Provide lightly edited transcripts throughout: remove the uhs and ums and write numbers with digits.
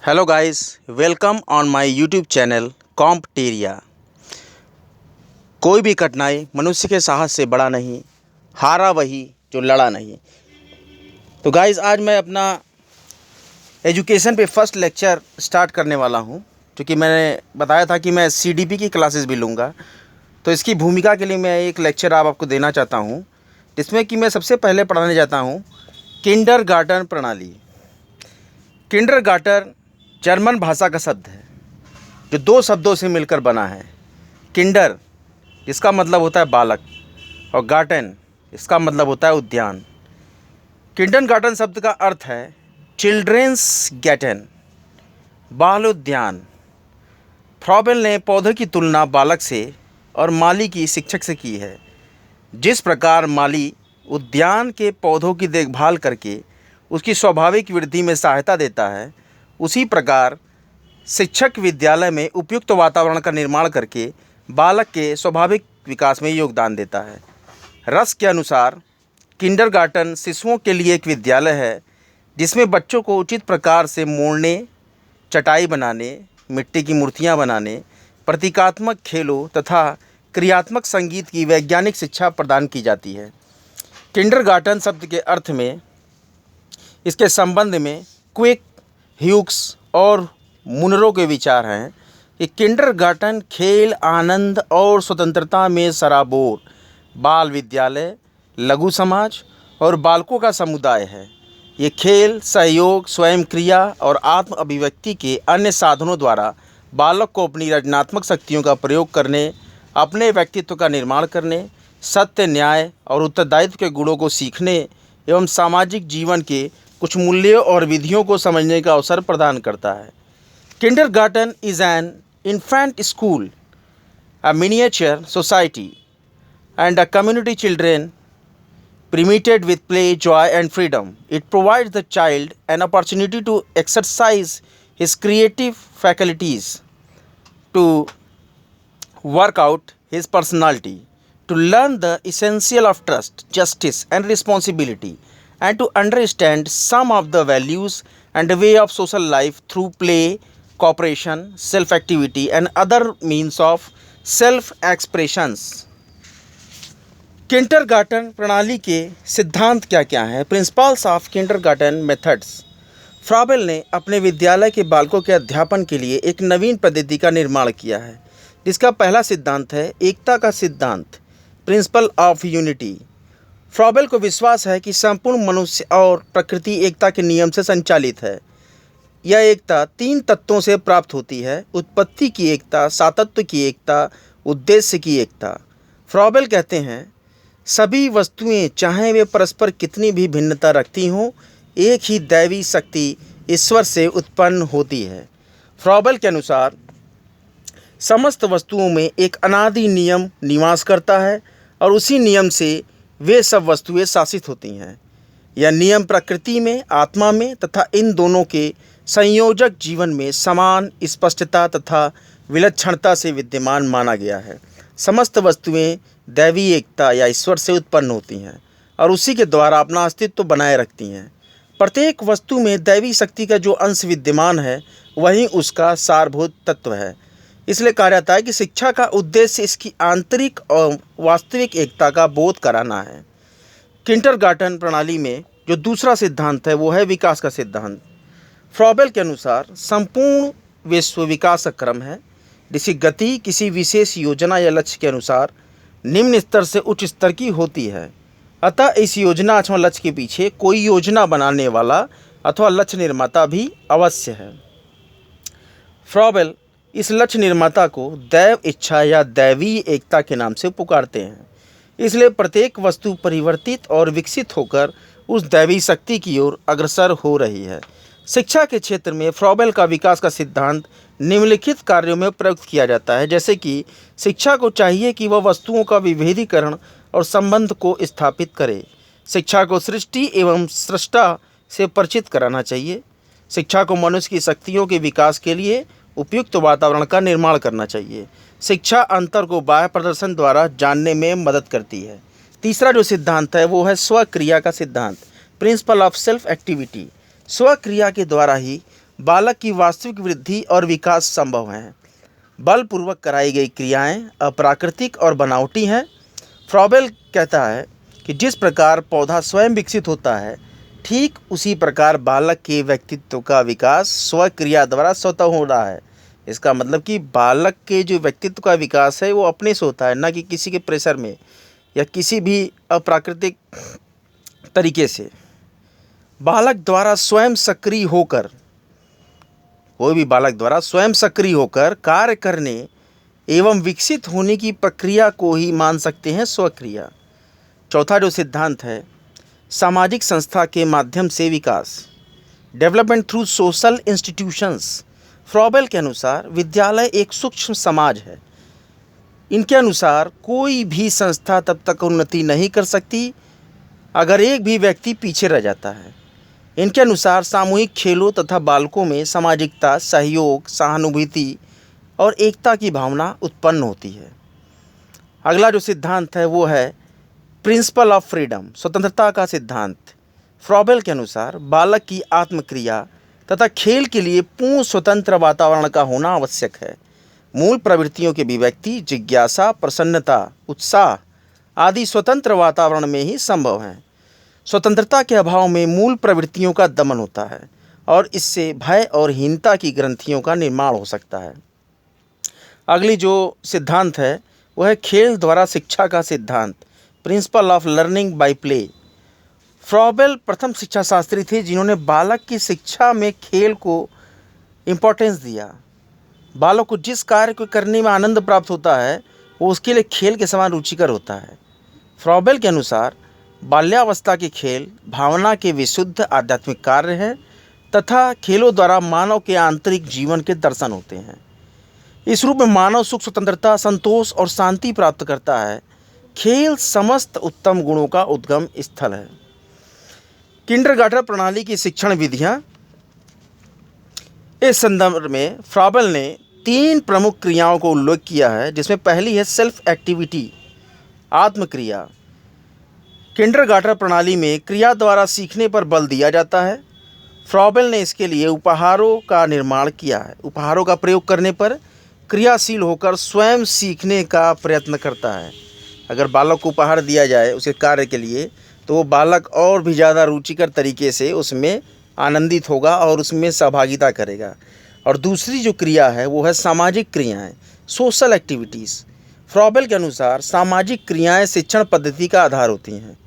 Hello guys, welcome on my YouTube channel कॉम्पटेरिया। कोई भी कठिनाई मनुष्य के साहस से बड़ा नहीं, हारा वही जो लड़ा नहीं। तो गाइस, आज मैं अपना एजुकेशन पे फर्स्ट लेक्चर स्टार्ट करने वाला हूँ, क्योंकि मैंने बताया था कि मैं सीडीपी की क्लासेस भी लूँगा। तो इसकी भूमिका के लिए मैं एक लेक्चर आपको देना चाहता हूँ, जिसमें कि मैं सबसे पहले पढ़ाने जाता हूँ किंडरगार्टन प्रणाली। किंडरगार्टन जर्मन भाषा का शब्द है जो दो शब्दों से मिलकर बना है। किंडर इसका मतलब होता है बालक और गार्टन इसका मतलब होता है उद्यान। किंडरगार्टन शब्द का अर्थ है चिल्ड्रेंस गार्टन, बाल उद्यान। फ्रॉबेल ने पौधे की तुलना बालक से और माली की शिक्षक से की है। जिस प्रकार माली उद्यान के पौधों की देखभाल करके उसकी स्वाभाविक वृद्धि में सहायता देता है, उसी प्रकार शिक्षक विद्यालय में उपयुक्त वातावरण का निर्माण करके बालक के स्वाभाविक विकास में योगदान देता है। रस के अनुसार किंडरगार्टन शिशुओं के लिए एक विद्यालय है जिसमें बच्चों को उचित प्रकार से मोड़ने, चटाई बनाने, मिट्टी की मूर्तियाँ बनाने, प्रतीकात्मक खेलों तथा क्रियात्मक संगीत की वैज्ञानिक शिक्षा प्रदान की जाती है। किंडरगार्टन शब्द के अर्थ में इसके संबंध में क्विक, ह्यूक्स और मुनरो के विचार हैं कि किंडरगार्टन खेल, आनंद और स्वतंत्रता में सराबोर बाल विद्यालय, लघु समाज और बालकों का समुदाय है। ये खेल, सहयोग, स्वयं क्रिया और आत्म अभिव्यक्ति के अन्य साधनों द्वारा बालक को अपनी रचनात्मक शक्तियों का प्रयोग करने, अपने व्यक्तित्व का निर्माण करने, सत्य, न्याय और उत्तरदायित्व के गुणों को सीखने एवं सामाजिक जीवन के कुछ मूल्यों और विधियों को समझने का अवसर प्रदान करता है। Kindergarten is an infant school, a miniature society and a community children permitted with play, joy and freedom. It provides the child an opportunity to exercise his creative faculties, to work out his personality, to learn the essential of trust, justice and responsibility, and to understand some of the values and the way of social life through play, cooperation, self-activity and other means of self-expressions. Kindergarten प्रणाली के सिद्धांत क्या क्या हैं? Principles of kindergarten methods. Froebel ने अपने विद्यालय के बालकों के अध्यापन के लिए एक नवीन पद्धति का निर्माण किया है, जिसका पहला सिद्धांत है एकता का सिद्धांत, प्रिंसिपल ऑफ यूनिटी। फ्रॉबेल को विश्वास है कि संपूर्ण मनुष्य और प्रकृति एकता के नियम से संचालित है। यह एकता तीन तत्वों से प्राप्त होती है: उत्पत्ति की एकता, सातत्व की एकता, उद्देश्य की एकता। फ्रॉबेल कहते हैं, सभी वस्तुएं चाहे वे परस्पर कितनी भी भिन्नता रखती हों, एक ही दैवी शक्ति ईश्वर से उत्पन्न होती है। फ्रॉबेल के अनुसार समस्त वस्तुओं में एक अनादि नियम निवास करता है और उसी नियम से वे सब वस्तुएं शासित होती हैं। यह नियम प्रकृति में, आत्मा में तथा इन दोनों के संयोजक जीवन में समान स्पष्टता तथा विलक्षणता से विद्यमान माना गया है। समस्त वस्तुएं दैवी एकता या ईश्वर से उत्पन्न होती हैं और उसी के द्वारा अपना अस्तित्व बनाए रखती हैं। प्रत्येक वस्तु में दैवी शक्ति का जो अंश विद्यमान है वही उसका सारभूत तत्व है। इसलिए कहा जाता है कि शिक्षा का उद्देश्य इसकी आंतरिक और वास्तविक एकता का बोध कराना है। किंडरगार्टन प्रणाली में जो दूसरा सिद्धांत है वो है विकास का सिद्धांत। फ्रॉबेल के अनुसार संपूर्ण विश्व विकास का क्रम है, जिसकी गति किसी विशेष योजना या लक्ष्य के अनुसार निम्न स्तर से उच्च स्तर की होती है। अतः इस योजना अथवा लक्ष्य के पीछे कोई योजना बनाने वाला अथवा लक्ष्य निर्माता भी अवश्य है। फ्रॉबेल इस लक्ष्य निर्माता को दैव इच्छा या दैवी एकता के नाम से पुकारते हैं। इसलिए प्रत्येक वस्तु परिवर्तित और विकसित होकर उस दैवी शक्ति की ओर अग्रसर हो रही है। शिक्षा के क्षेत्र में फ्रॉबेल का विकास का सिद्धांत निम्नलिखित कार्यों में प्रयुक्त किया जाता है, जैसे कि शिक्षा को चाहिए कि वह वस्तुओं का विभेदीकरण और संबंध को स्थापित करे। शिक्षा को सृष्टि एवं सृष्टा से परिचित कराना चाहिए। शिक्षा को मनुष्य की शक्तियों के विकास के लिए उपयुक्त वातावरण का निर्माण करना चाहिए। शिक्षा अंतर को बाह्य प्रदर्शन द्वारा जानने में मदद करती है। तीसरा जो सिद्धांत है वो है स्वक्रिया का सिद्धांत, प्रिंसिपल ऑफ सेल्फ एक्टिविटी। स्वक्रिया के द्वारा ही बालक की वास्तविक वृद्धि और विकास संभव है। बलपूर्वक कराई गई क्रियाएं अप्राकृतिक और बनावटी हैं। फ्रॉबेल कहता है कि जिस प्रकार पौधा स्वयं विकसित होता है, ठीक उसी प्रकार बालक के व्यक्तित्व का विकास स्वक्रिया द्वारा स्वतः हो रहा है। इसका मतलब कि बालक के जो व्यक्तित्व का विकास है वो अपने से होता है, ना कि किसी के प्रेशर में या किसी भी अप्राकृतिक तरीके से। बालक द्वारा स्वयं सक्रिय होकर, कोई भी बालक द्वारा स्वयं सक्रिय होकर कार्य करने एवं विकसित होने की प्रक्रिया को ही मान सकते हैं स्वक्रिया। चौथा जो सिद्धांत है, सामाजिक संस्था के माध्यम से विकास, development through social institutions. Froebel के अनुसार विद्यालय एक सूक्ष्म समाज है। इनके अनुसार कोई भी संस्था तब तक उन्नति नहीं कर सकती अगर एक भी व्यक्ति पीछे रह जाता है। इनके अनुसार सामूहिक खेलों तथा बालकों में सामाजिकता, सहयोग, सहानुभूति और एकता की भावना उत्पन्न होती है। अगला जो सिद्धांत है वो है प्रिंसिपल ऑफ फ्रीडम, स्वतंत्रता का सिद्धांत। फ्रॉबेल के अनुसार बालक की आत्मक्रिया तथा खेल के लिए पूर्ण स्वतंत्र वातावरण का होना आवश्यक है। मूल प्रवृत्तियों की अभिव्यक्ति, जिज्ञासा, प्रसन्नता, उत्साह आदि स्वतंत्र वातावरण में ही संभव है। स्वतंत्रता के अभाव में मूल प्रवृत्तियों का दमन होता है और इससे भय और हीनता की ग्रंथियों का निर्माण हो सकता है। अगली जो सिद्धांत है वह है खेल द्वारा शिक्षा का सिद्धांत, principle of learning by play. Froebel प्रथम शिक्षा शास्त्री थे जिन्होंने बालक की शिक्षा में खेल को इम्पोर्टेंस दिया। बालक को जिस कार्य को करने में आनंद प्राप्त होता है वो उसके लिए खेल के समान रुचिकर होता है। फ्रॉबेल के अनुसार बाल्यावस्था के खेल भावना के विशुद्ध आध्यात्मिक कार्य हैं तथा खेलों द्वारा मानव के आंतरिक जीवन के दर्शन होते हैं। इस रूप में मानव सुख, स्वतंत्रता, संतोष और शांति प्राप्त करता है। खेल समस्त उत्तम गुणों का उद्गम स्थल है। किंडरगार्टन प्रणाली की शिक्षण विधियां। इस संदर्भ में फ्रॉबेल ने 3 प्रमुख क्रियाओं को उल्लेख किया है, जिसमें पहली है सेल्फ एक्टिविटी, आत्मक्रिया। किंडरगार्टन प्रणाली में क्रिया द्वारा सीखने पर बल दिया जाता है। फ्रॉबेल ने इसके लिए उपहारों का निर्माण किया है। उपहारों का प्रयोग करने पर क्रियाशील होकर स्वयं सीखने का प्रयत्न करता है। अगर बालक को उपहार दिया जाए उसके कार्य के लिए तो वो बालक और भी ज़्यादा रुचिकर तरीके से उसमें आनंदित होगा और उसमें सहभागिता करेगा। और दूसरी जो क्रिया है वो है सामाजिक क्रियाएं, सोशल एक्टिविटीज़। फ्रॉबेल के अनुसार सामाजिक क्रियाएं शिक्षण पद्धति का आधार होती हैं।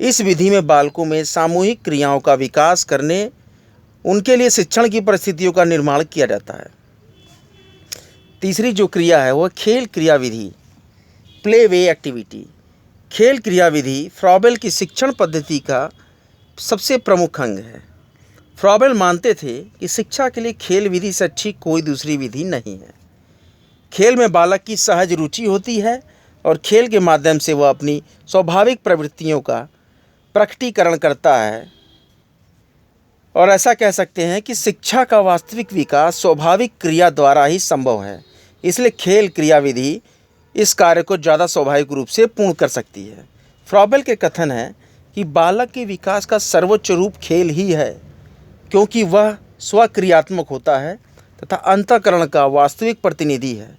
इस विधि में बालकों में सामूहिक क्रियाओं का विकास करने, उनके लिए शिक्षण की परिस्थितियों का निर्माण किया जाता है। तीसरी जो क्रिया है वह खेल क्रिया विधि, प्ले वे एक्टिविटी। खेल क्रिया विधि फ्रॉबेल की शिक्षण पद्धति का सबसे प्रमुख अंग है। फ्रॉबेल मानते थे कि शिक्षा के लिए खेल विधि से अच्छी कोई दूसरी विधि नहीं है। खेल में बालक की सहज रुचि होती है और खेल के माध्यम से वह अपनी स्वाभाविक प्रवृत्तियों का प्रकटीकरण करता है। और ऐसा कह सकते हैं कि शिक्षा का वास्तविक विकास स्वाभाविक क्रिया द्वारा ही संभव है। इसलिए खेल क्रिया विधि इस कार्य को ज़्यादा स्वाभाविक रूप से पूर्ण कर सकती है। फ्रॉबेल के कथन है कि बालक के विकास का सर्वोच्च रूप खेल ही है, क्योंकि वह स्वक्रियात्मक होता है तथा अंतःकरण का वास्तविक प्रतिनिधि है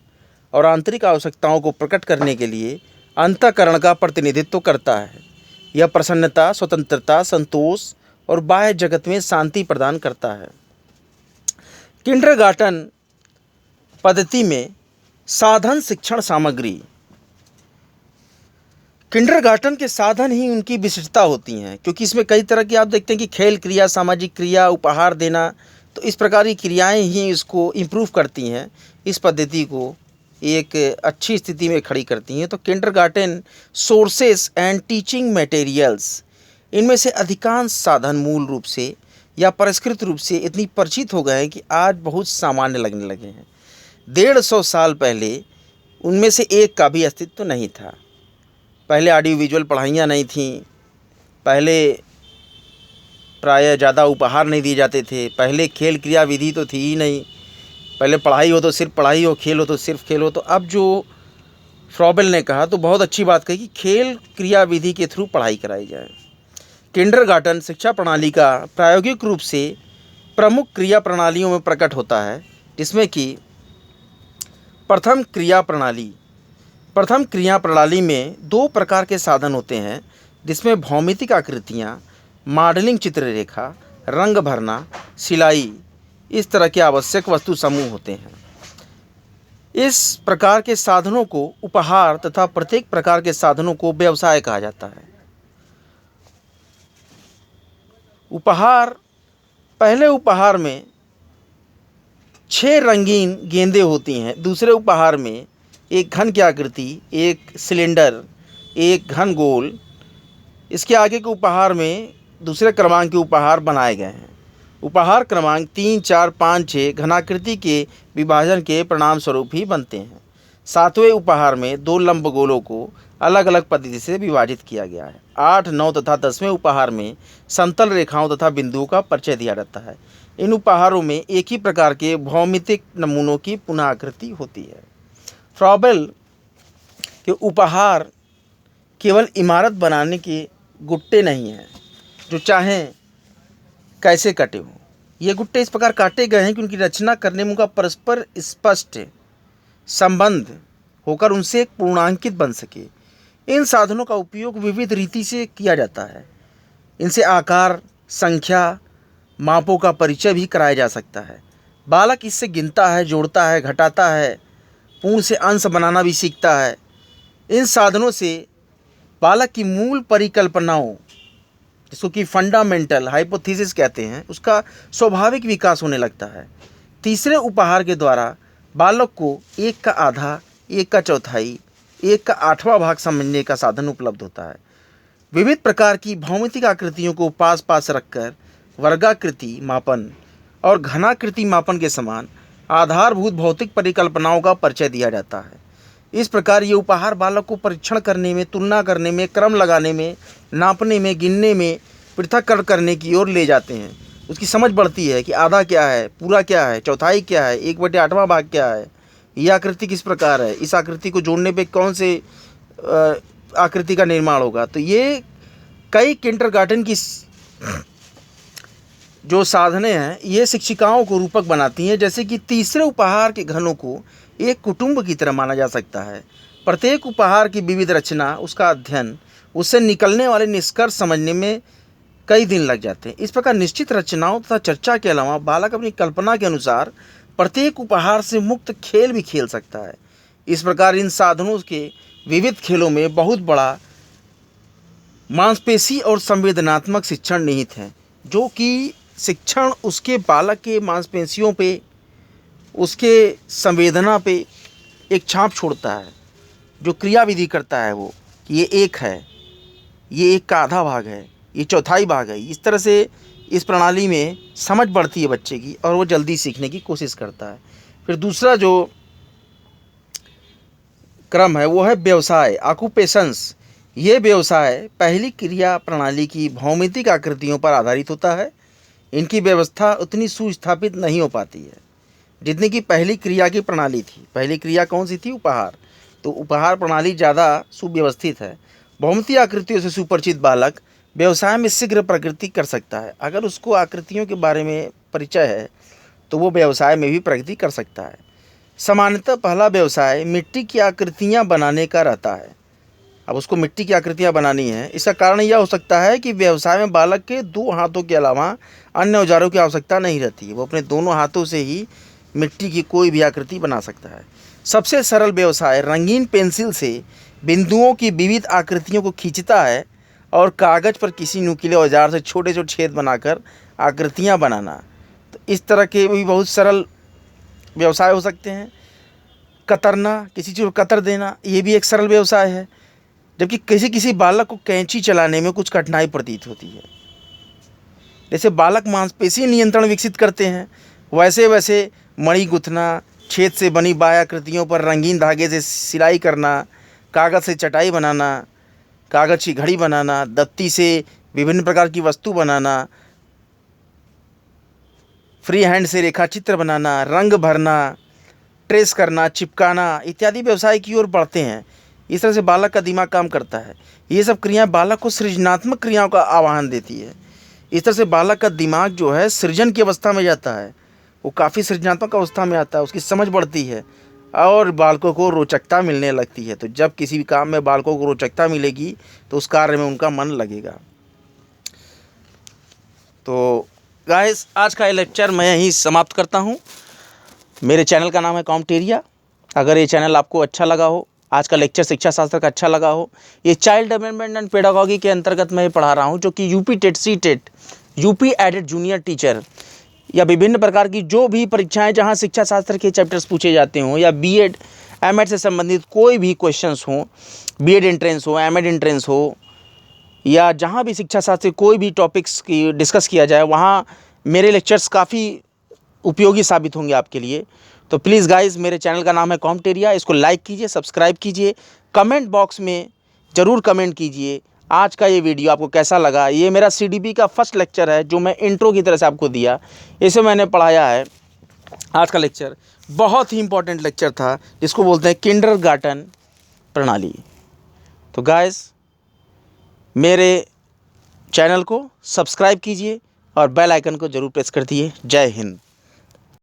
और आंतरिक आवश्यकताओं को प्रकट करने के लिए अंतःकरण का प्रतिनिधित्व करता है। यह प्रसन्नता, स्वतंत्रता, संतोष और बाह्य जगत में शांति प्रदान करता है। किंडरगार्टन पद्धति में साधन शिक्षण सामग्री। किंडरगार्टन के साधन ही उनकी विशिष्टता होती हैं, क्योंकि इसमें कई तरह की आप देखते हैं कि खेल क्रिया, सामाजिक क्रिया, उपहार देना, तो इस प्रकार की क्रियाएं ही इसको इम्प्रूव करती हैं, इस पद्धति को एक अच्छी स्थिति में खड़ी करती हैं। तो kindergarten sources and teaching materials, इनमें से अधिकांश साधन मूल रूप से या परिष्कृत रूप से इतनी परिचित हो गए हैं कि आज बहुत सामान्य लगने लगे हैं। 150 साल पहले उनमें से एक का भी अस्तित्व नहीं था। पहले ऑडियो विजुअल पढ़ाइयाँ नहीं थीं, पहले प्रायः ज़्यादा उपहार नहीं दिए जाते थे, पहले खेल क्रिया विधि तो थी ही नहीं, पहले पढ़ाई हो तो सिर्फ पढ़ाई हो, खेल हो तो सिर्फ खेल हो। तो अब जो फ्रॉबेल ने कहा तो बहुत अच्छी बात कही कि खेल क्रिया विधि के थ्रू पढ़ाई कराई जाए। किंडरगार्टन शिक्षा प्रणाली का प्रायोगिक रूप से प्रमुख क्रिया प्रणालियों में प्रकट होता है, जिसमें कि प्रथम क्रिया प्रणाली में 2 प्रकार के साधन होते हैं, जिसमें भौमितिक आकृतियाँ, मॉडलिंग चित्ररेखा, रंग भरना, सिलाई, इस तरह के आवश्यक वस्तु समूह होते हैं। इस प्रकार के साधनों को उपहार तथा प्रत्येक प्रकार के साधनों को व्यवसाय कहा जाता है। पहले उपहार में 6 रंगीन गेंदें होती हैं। दूसरे उपहार में एक घन की आकृति, एक सिलेंडर, एक घन गोल। इसके आगे के उपहार में दूसरे क्रमांक के उपहार बनाए गए हैं। उपहार क्रमांक 3, 4, 5, 6 घनाकृति के विभाजन के परिणाम स्वरूप ही बनते हैं। 7वें उपहार में 2 लंबगोलों को अलग अलग पद्धति से विभाजित किया गया है। 8, 9 तथा 10वें उपहार में समतल रेखाओं तथा बिंदुओं का परिचय दिया जाता है। इन उपहारों में एक ही प्रकार के भौमितिक नमूनों की पुनः आकृति होती है। फ्रॉबेल के उपहार केवल इमारत बनाने के गुट्टे नहीं हैं, जो चाहें कैसे कटे हों। ये गुट्टे इस प्रकार काटे गए हैं कि उनकी रचना करने में उनका परस्पर स्पष्ट संबंध होकर उनसे एक पूर्णांकित बन सके। इन साधनों का उपयोग विविध रीति से किया जाता है। इनसे आकार, संख्या, मापों का परिचय भी कराया जा सकता है। बालक इससे गिनता है, जोड़ता है, घटाता है, पूर्ण से अंश बनाना भी सीखता है। इन साधनों से बालक की मूल परिकल्पनाओं, जिसको कि फंडामेंटल हाइपोथेसिस कहते हैं, उसका स्वाभाविक विकास होने लगता है। तीसरे उपहार के द्वारा बालक को 1 का आधा, 1 का चौथाई, 1 का 8वां भाग समझने का साधन उपलब्ध होता है। विविध प्रकार की भौमितिक आकृतियों को पास पास रखकर वर्गाकृति मापन और घनाकृति मापन के समान आधारभूत भौतिक परिकल्पनाओं का परिचय दिया जाता है। इस प्रकार ये उपहार बालक को परीक्षण करने में, तुलना करने में, क्रम लगाने में, नापने में, गिनने में, पृथक्करण करने की ओर ले जाते हैं। उसकी समझ बढ़ती है कि आधा क्या है, पूरा क्या है, चौथाई क्या है, 1/8वां भाग क्या है, यह आकृति किस प्रकार है, इस आकृति को जोड़ने पे कौन से आकृति का निर्माण होगा। तो ये कई किंडरगार्टन की जो साधनें हैं, ये शिक्षिकाओं को रूपक बनाती हैं। जैसे कि तीसरे उपहार के घनों को एक कुटुंब की तरह माना जा सकता है। प्रत्येक उपहार की विविध रचना, उसका अध्ययन, उससे निकलने वाले निष्कर्ष समझने में कई दिन लग जाते हैं। इस प्रकार निश्चित रचनाओं तथा चर्चा के अलावा बालक अपनी कल्पना के अनुसार प्रत्येक उपहार से मुक्त खेल भी खेल सकता है। इस प्रकार इन साधनों के विविध खेलों में बहुत बड़ा मांसपेशी और संवेदनात्मक शिक्षण निहित है, जो कि शिक्षण उसके बालक के मांसपेशियों पे, उसके संवेदना पे एक छाप छोड़ता है। जो क्रियाविधि करता है वो कि ये 1 है, ये 1 का आधा भाग है, ये चौथाई भाग है। इस तरह से इस प्रणाली में समझ बढ़ती है बच्चे की और वो जल्दी सीखने की कोशिश करता है। फिर दूसरा जो क्रम है वो है व्यवसाय, ऑक्यूपेशंस। ये व्यवसाय पहली क्रिया प्रणाली की भौमितिक आकृतियों पर आधारित होता है। इनकी व्यवस्था उतनी सुस्थापित नहीं हो पाती है जितनी कि पहली क्रिया की प्रणाली थी। पहली क्रिया कौन सी थी? उपहार। तो उपहार प्रणाली ज़्यादा सुव्यवस्थित है। भौमितिक आकृतियों से सुपरिचित बालक व्यवसाय में शीघ्र प्रगति कर सकता है। अगर उसको आकृतियों के बारे में परिचय है तो वो व्यवसाय में भी प्रगति कर सकता है। सामान्यतः पहला व्यवसाय मिट्टी की आकृतियाँ बनाने का रहता है। अब उसको मिट्टी की आकृतियाँ बनानी है। इसका कारण यह हो सकता है कि व्यवसाय में बालक के 2 हाथों के अलावा अन्य औजारों की आवश्यकता नहीं रहती है। वो अपने दोनों हाथों से ही मिट्टी की कोई भी आकृति बना सकता है। सबसे सरल व्यवसाय रंगीन पेंसिल से बिंदुओं की विविध आकृतियों को खींचता है और कागज़ पर किसी नुकीले औजार से छोटे छोटे छेद बनाकर आकृतियाँ बनाना। तो इस तरह के भी बहुत सरल व्यवसाय हो सकते हैं। कतरना, किसी चीज़ को कतर देना, ये भी एक सरल व्यवसाय है। जबकि किसी बालक को कैंची चलाने में कुछ कठिनाई प्रतीत होती है। जैसे बालक मांसपेशी नियंत्रण विकसित करते हैं, वैसे वैसे मणि गुथना, छेद से बनी बाह्य आकृतियों पर रंगीन धागे से सिलाई करना, कागज़ से चटाई बनाना, कागज़ की घड़ी बनाना, दत्ती से विभिन्न प्रकार की वस्तु बनाना, फ्री हैंड से रेखा चित्र बनाना, रंग भरना, ट्रेस करना, चिपकाना इत्यादि व्यवसाय की ओर बढ़ते हैं। इस तरह से बालक का दिमाग काम करता है। ये सब क्रियाएं बालक को सृजनात्मक क्रियाओं का आह्वान देती है। इस तरह से बालक का दिमाग जो है सृजन की अवस्था में जाता है, वो काफ़ी सृजनात्मक अवस्था में आता है, उसकी समझ बढ़ती है और बालकों को रोचकता मिलने लगती है। तो जब किसी भी काम में बालकों को रोचकता मिलेगी तो उस कार्य में उनका मन लगेगा। तो गाइस, आज का ये लेक्चर मैं यहीं समाप्त करता हूँ। मेरे चैनल का नाम है कॉम्टेरिया। अगर ये चैनल आपको अच्छा लगा हो, आज का लेक्चर शिक्षा शास्त्र का अच्छा लगा हो, ये चाइल्ड डेवलपमेंट एंड पेडागॉगी के अंतर्गत मैं पढ़ा रहा हूँ, जो कि UP TET C TET, UP aided junior teacher या विभिन्न प्रकार की जो भी परीक्षाएं जहाँ शिक्षा शास्त्र के चैप्टर्स पूछे जाते हों, या बीएड एमएड से संबंधित कोई भी क्वेश्चंस हों, बीएड एंट्रेंस हो, एमएड एंट्रेंस हो, या जहाँ भी शिक्षा शास्त्र कोई भी टॉपिक्स की डिस्कस किया जाए, वहाँ मेरे लेक्चर्स काफ़ी उपयोगी साबित होंगे आपके लिए। तो प्लीज़ गाइस, मेरे चैनल का नाम है कॉम्टेरिया, इसको लाइक कीजिए, सब्सक्राइब कीजिए, कमेंट बॉक्स में ज़रूर कमेंट कीजिए आज का ये वीडियो आपको कैसा लगा। ये मेरा सीडीबी का फर्स्ट लेक्चर है जो मैं इंट्रो की तरह से आपको दिया, इसे मैंने पढ़ाया है। आज का लेक्चर बहुत ही इंपॉर्टेंट लेक्चर था, जिसको बोलते हैं किंडरगार्टन प्रणाली। तो गाइस, मेरे चैनल को सब्सक्राइब कीजिए और बेल आइकन को ज़रूर प्रेस कर दिए। जय हिंद।